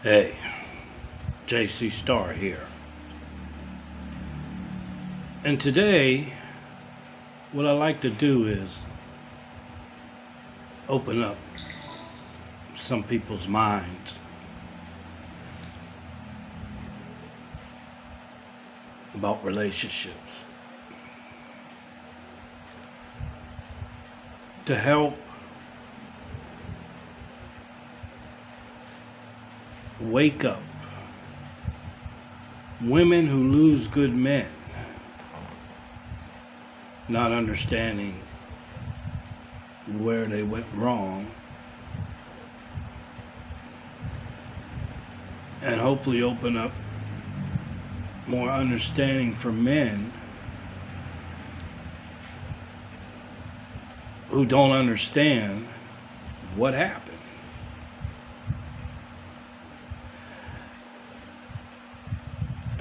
Hey, JC Star here. And today, what I like to do is open up some people's minds about relationships to help wake up women who lose good men, not understanding where they went wrong, and hopefully open up more understanding for men who don't understand what happened.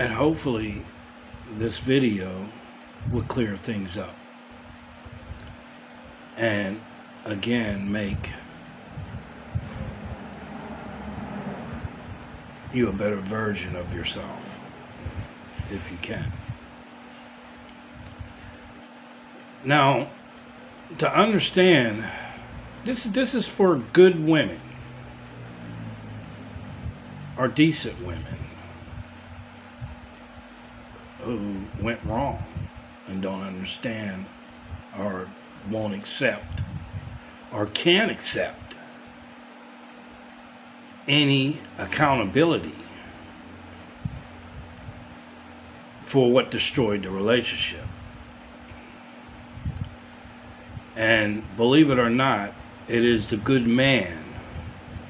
And hopefully this video will clear things up and again make you a better version of yourself if you can. Now, to understand, this is for good women or decent women who went wrong and don't understand or won't accept or can't accept any accountability for what destroyed the relationship. And believe it or not, it is the good man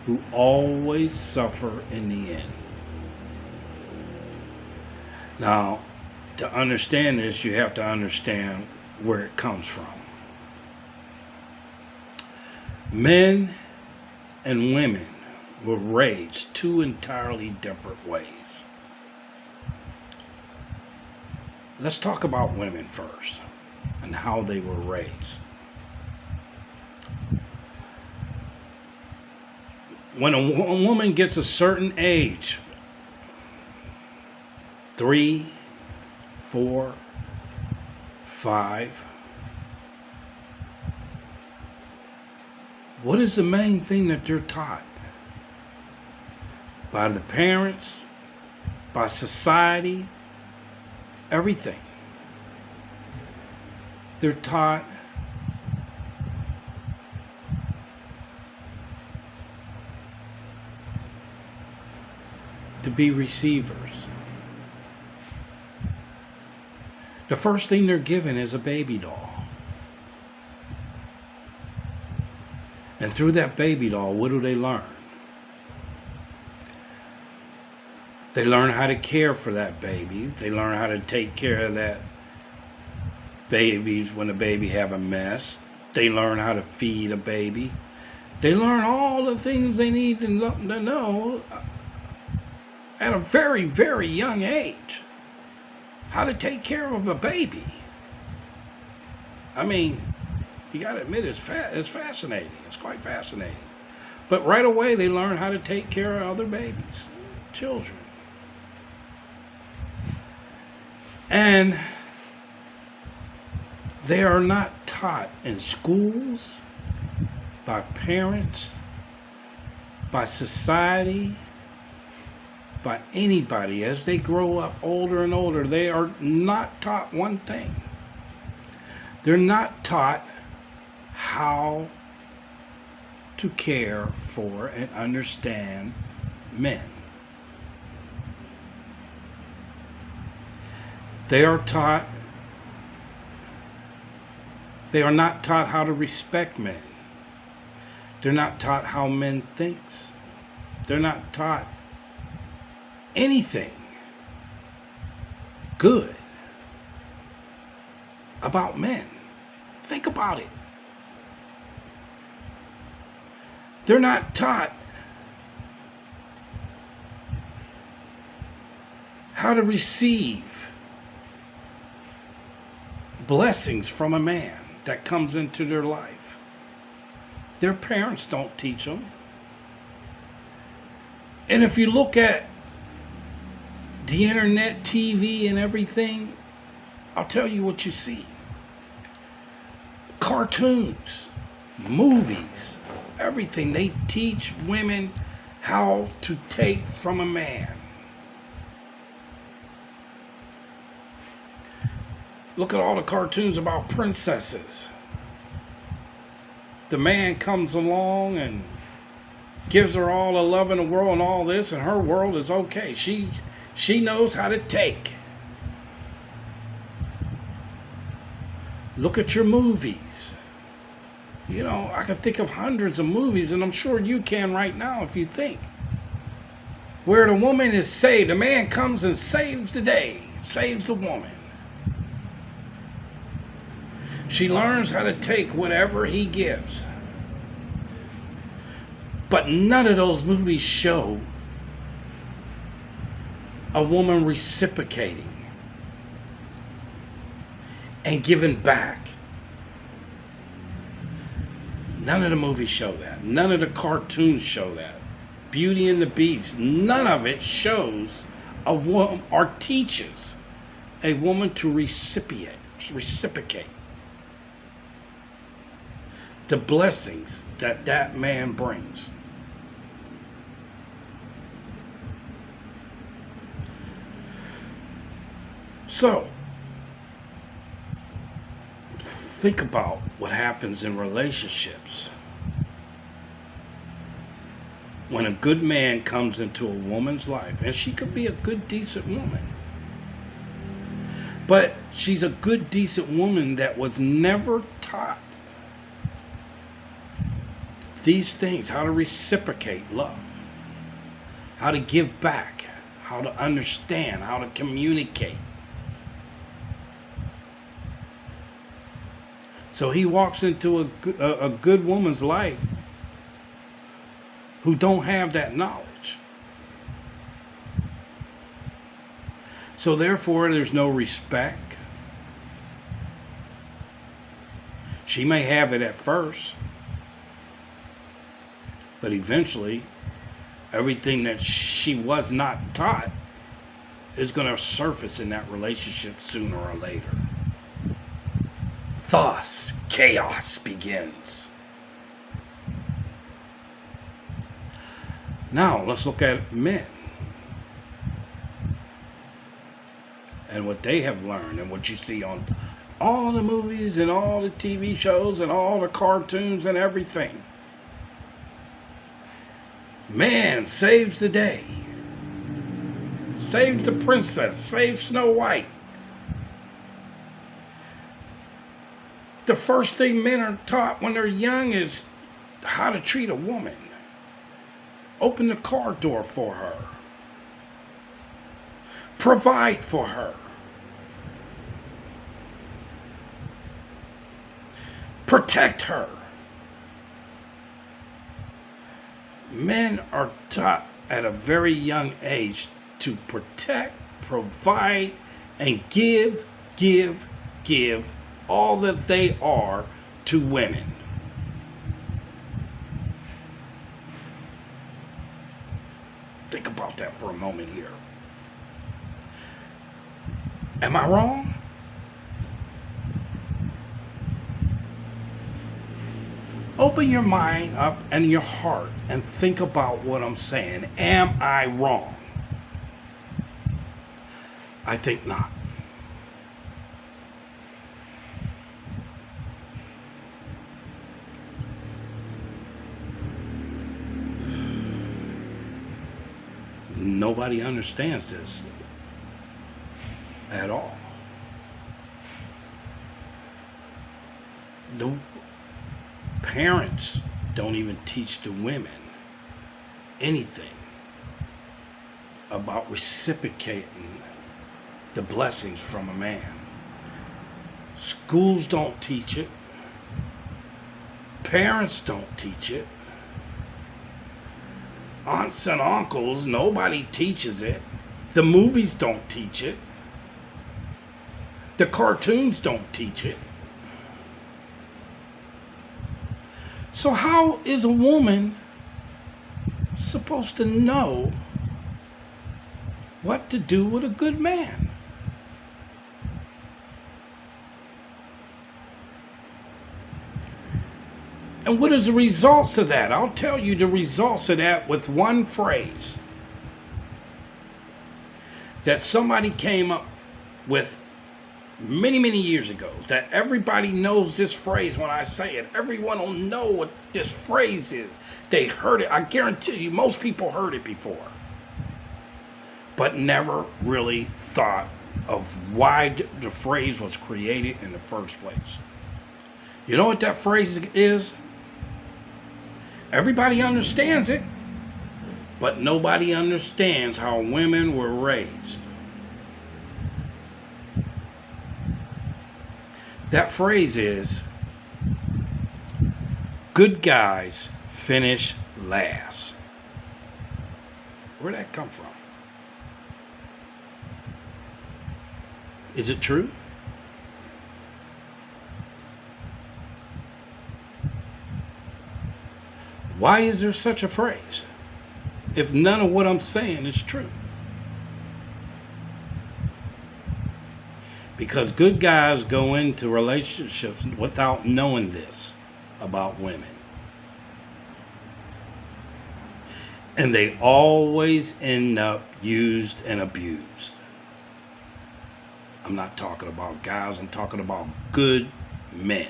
who always suffer in the end. Now, to understand this, you have to understand where it comes from. Men and women were raised two entirely different ways. Let's talk about women first and how they were raised. When a woman gets a certain age, 3, 4, 5, what is the main thing that they're taught? By the parents, by society, everything. They're taught to be receivers. The first thing they're given is a baby doll. And through that baby doll, what do they learn? They learn how to care for that baby. They learn how to take care of that baby when the baby have a mess. They learn how to feed a baby. They learn all the things they need to know at a very, very young age. How to take care of a baby. I mean, you gotta admit it's fascinating. It's quite fascinating. But right away they learn how to take care of other babies, children. And they are not taught in schools, by parents, by society, by anybody. As they grow up older and older, they are not taught one thing. They're not taught how to care for and understand men. They are not taught how to respect men. They're not taught how men think. They're not taught anything good about men. Think about it. They're not taught how to receive blessings from a man that comes into their life. Their parents don't teach them. And if you look at the internet, TV, and everything, I'll tell you what you see. Cartoons, movies, everything. They teach women how to take from a man. Look at all the cartoons about princesses. The man comes along and gives her all the love in the world and all this, and her world is okay. She knows how to take. Look at your movies. You know, I can think of hundreds of movies, and I'm sure you can right now if you think, where the woman is saved. The man comes and saves the day, saves the woman. She learns how to take whatever he gives. But none of those movies show a woman reciprocating and giving back. None of the movies show that. None of the cartoons show that. Beauty and the Beast, none of it shows a woman or teaches a woman to reciprocate the blessings that that man brings. So, think about what happens in relationships when a good man comes into a woman's life, and she could be a good, decent woman, but she's a good, decent woman that was never taught these things: how to reciprocate love, how to give back, how to understand, how to communicate. So he walks into a good woman's life who don't have that knowledge. So therefore, there's no respect. She may have it at first, but eventually, everything that she was not taught is going to surface in that relationship sooner or later. Thus, chaos begins. Now, let's look at men and what they have learned and what you see on all the movies and all the TV shows and all the cartoons and everything. Man saves the day, saves the princess, saves Snow White. The first thing men are taught when they're young is how to treat a woman. Open the car door for her. Provide for her. Protect her. Men are taught at a very young age to protect, provide, and give all that they are to women. Think about that for a moment here. Am I wrong? Open your mind up and your heart and think about what I'm saying. Am I wrong? I think not. Nobody understands this at all. The parents don't even teach the women anything about reciprocating the blessings from a man. Schools don't teach it. Parents don't teach it. Aunts and uncles, nobody teaches it. The movies don't teach it. The cartoons don't teach it. So how is a woman supposed to know what to do with a good man. And what is the results of that? I'll tell you the results of that with one phrase that somebody came up with many, many years ago, that everybody knows this phrase. When I say it, everyone will know what this phrase is. They heard it. I guarantee you, most people heard it before, but never really thought of why the phrase was created in the first place. You know what that phrase is? Everybody understands it, but nobody understands how women were raised. That phrase is, good guys finish last. Where'd that come from? Is it true? Why is there such a phrase if none of what I'm saying is true? Because good guys go into relationships without knowing this about women. And they always end up used and abused. I'm not talking about guys, I'm talking about good men.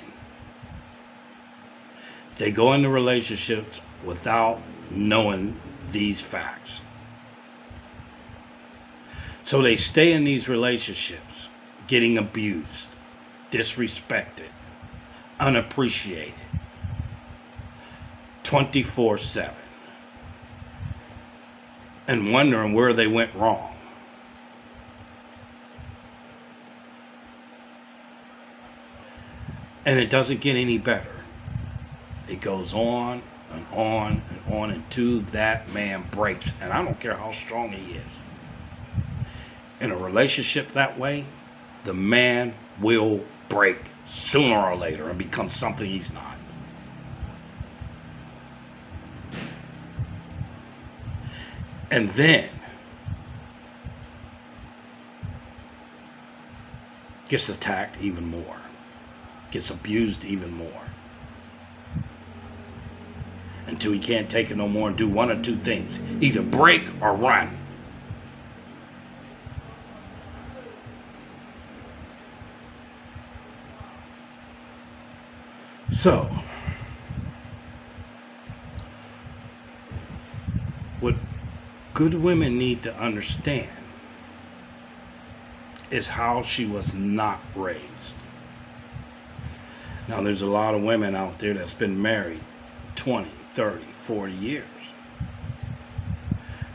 They go into relationships without knowing these facts. So they stay in these relationships getting abused, disrespected, unappreciated, 24/7, and wondering where they went wrong. And it doesn't get any better. It goes on and on and on until that man breaks. And I don't care how strong he is. In a relationship that way, the man will break sooner or later and become something he's not. And then gets attacked even more, gets abused even more, until he can't take it no more and do one or two things: either break or run. So, what good women need to understand is how she was not raised. Now, there's a lot of women out there that's been married 20, 30, 40 years.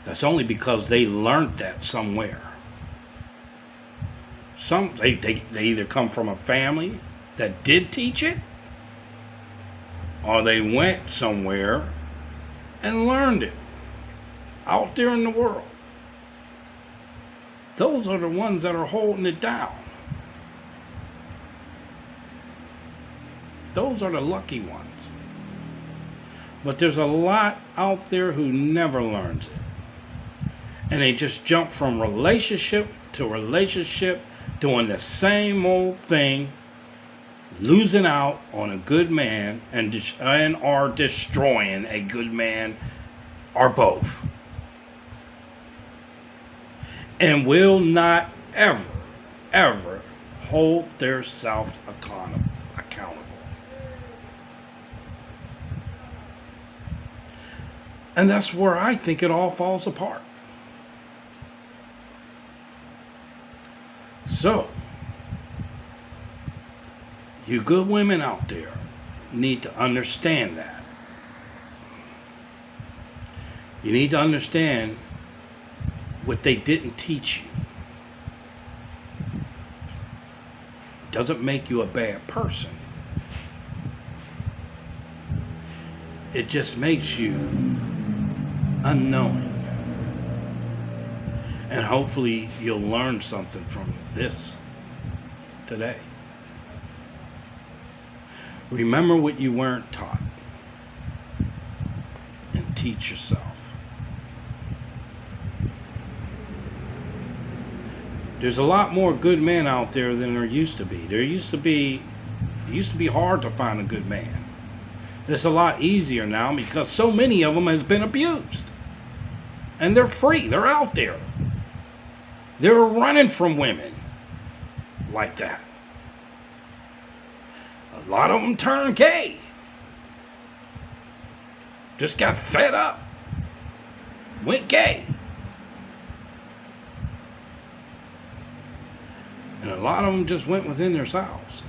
That's only because they learned that somewhere. They either come from a family that did teach it, or they went somewhere and learned it out there in the world. Those are the ones that are holding it down. Those are the lucky ones. But there's a lot out there who never learns it. And they just jump from relationship to relationship, doing the same old thing, losing out on a good man and are destroying a good man, or both. And will not ever, ever hold themselves accountable. And that's where I think it all falls apart. So, you good women out there need to understand that. You need to understand what they didn't teach you. Doesn't make you a bad person. It just makes you unknowing. And hopefully you'll learn something from this today. Remember what you weren't taught and teach yourself. There's a lot more good men out there than there used to be. It used to be hard to find a good man. It's a lot easier now because so many of them has been abused. And they're free. They're out there. They're running from women like that. A lot of them turned gay. Just got fed up. Went gay. And a lot of them just went within themselves.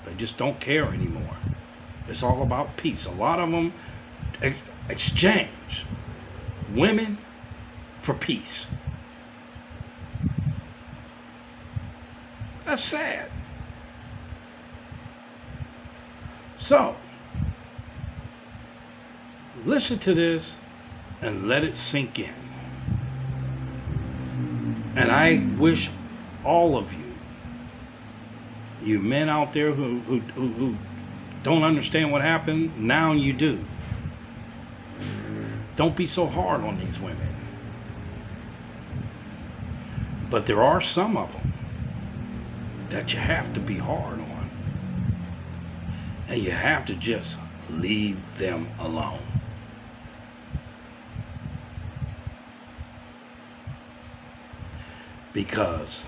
They just don't care anymore. It's all about peace. A lot of them exchange women for peace. That's sad. So, listen to this and let it sink in. And I wish all of you men out there who don't understand what happened, now you do. Don't be so hard on these women. But there are some of them that you have to be hard on. And you have to just leave them alone. Because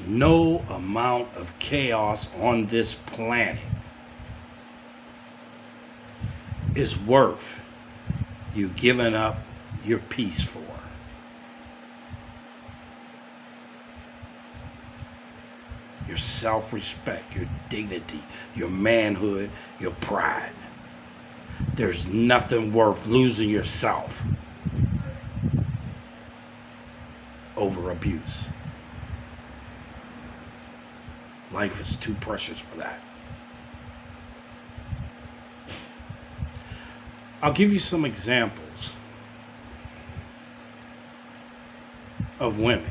no amount of chaos on this planet is worth you giving up your peace for. Your self-respect, your dignity, your manhood, your pride. There's nothing worth losing yourself over abuse. Life is too precious for that. I'll give you some examples of women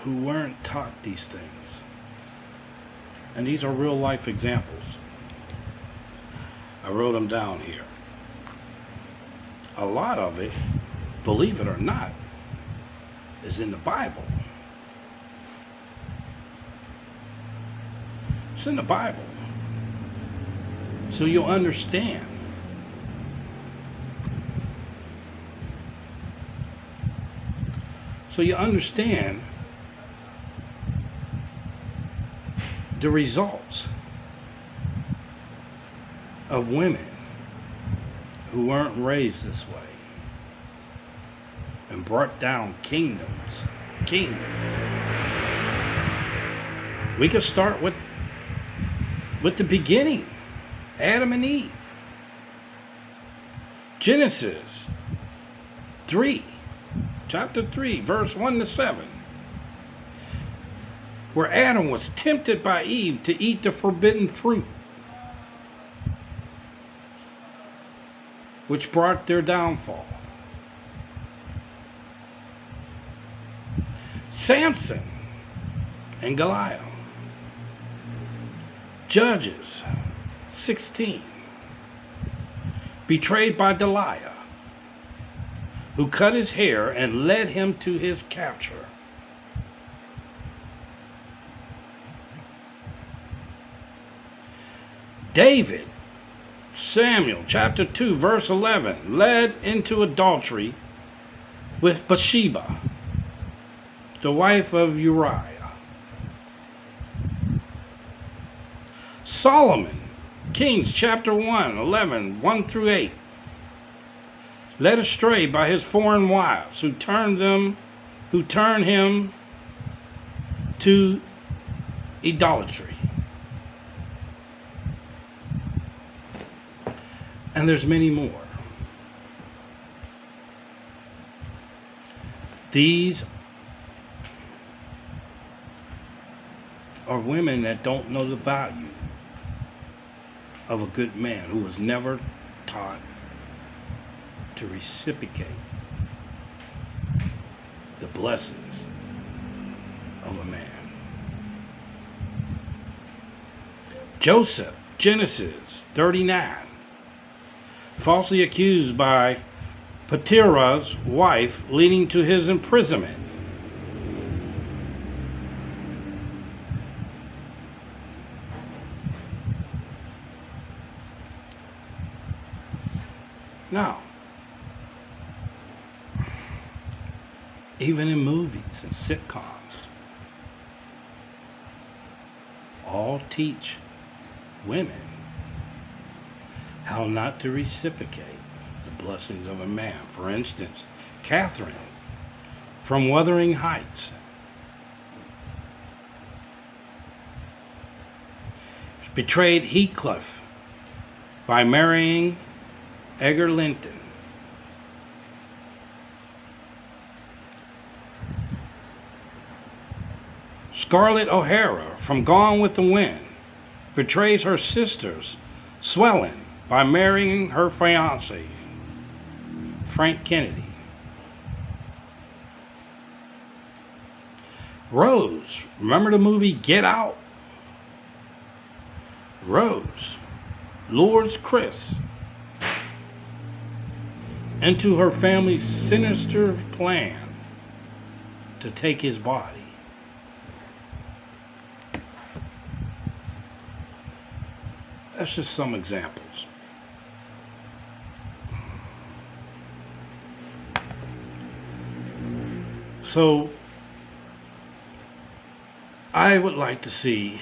who weren't taught these things. And these are real life examples. I wrote them down here. A lot of it, believe it or not, is in the Bible. It's in the Bible. So you'll understand. So you understand the results of women who weren't raised this way and brought down kingdoms. We could start with the beginning, Adam and Eve. Genesis 3, chapter 3, verse 1 to 7. Where Adam was tempted by Eve to eat the forbidden fruit, which brought their downfall. Samson and Goliath. Judges 16. Betrayed by Delilah, who cut his hair and led him to his capture. David, Samuel, chapter 2, verse 11, led into adultery with Bathsheba, the wife of Uriah. Solomon, Kings, chapter 1, 11, 1 through 8, led astray by his foreign wives, who turned him to idolatry. And there's many more. These are women that don't know the value of a good man, who was never taught to reciprocate the blessings of a man. Joseph, Genesis 39, falsely accused by Potiphar's wife, leading to his imprisonment. Now, even in movies and sitcoms, all teach women how not to reciprocate the blessings of a man. For instance, Catherine from Wuthering Heights betrayed Heathcliff by marrying Edgar Linton. Scarlett O'Hara from Gone with the Wind betrays her sisters, Swellen, by marrying her fiancé, Frank Kennedy. Rose, remember the movie Get Out? Rose lures Chris into her family's sinister plan to take his body. That's just some examples. So, I would like to see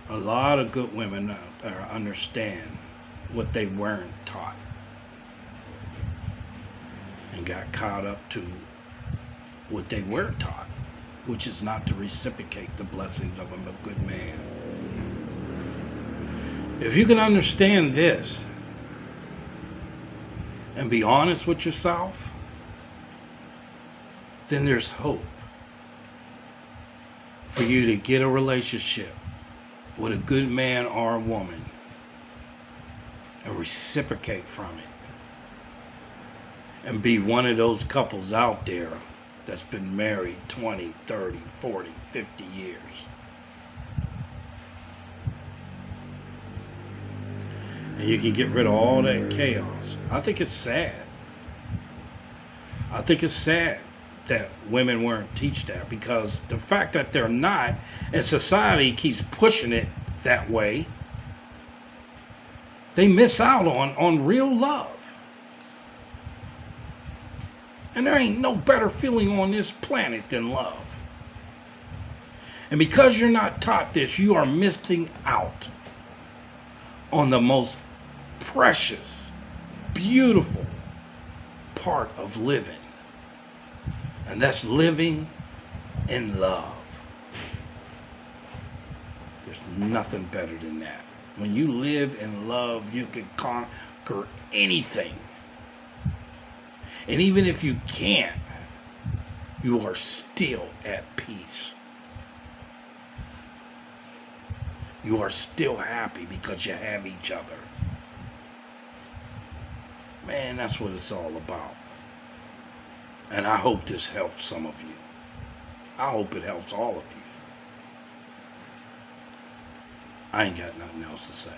a lot of good women out there understand what they weren't taught and got caught up to what they were taught, which is not to reciprocate the blessings of a good man. If you can understand this and be honest with yourself, then there's hope for you to get a relationship with a good man or a woman and reciprocate from it and be one of those couples out there that's been married 20, 30, 40, 50 years. And you can get rid of all that chaos. I think it's sad. I think it's sad that women weren't taught that, because the fact that they're not, and society keeps pushing it that way, they miss out on real love. And there ain't no better feeling on this planet than love. And because you're not taught this, you are missing out on the most precious, beautiful part of living. And that's living in love. There's nothing better than that. When you live in love, you can conquer anything. And even if you can't, you are still at peace. You are still happy because you have each other. Man, that's what it's all about. And I hope this helps some of you. I hope it helps all of you. I ain't got nothing else to say.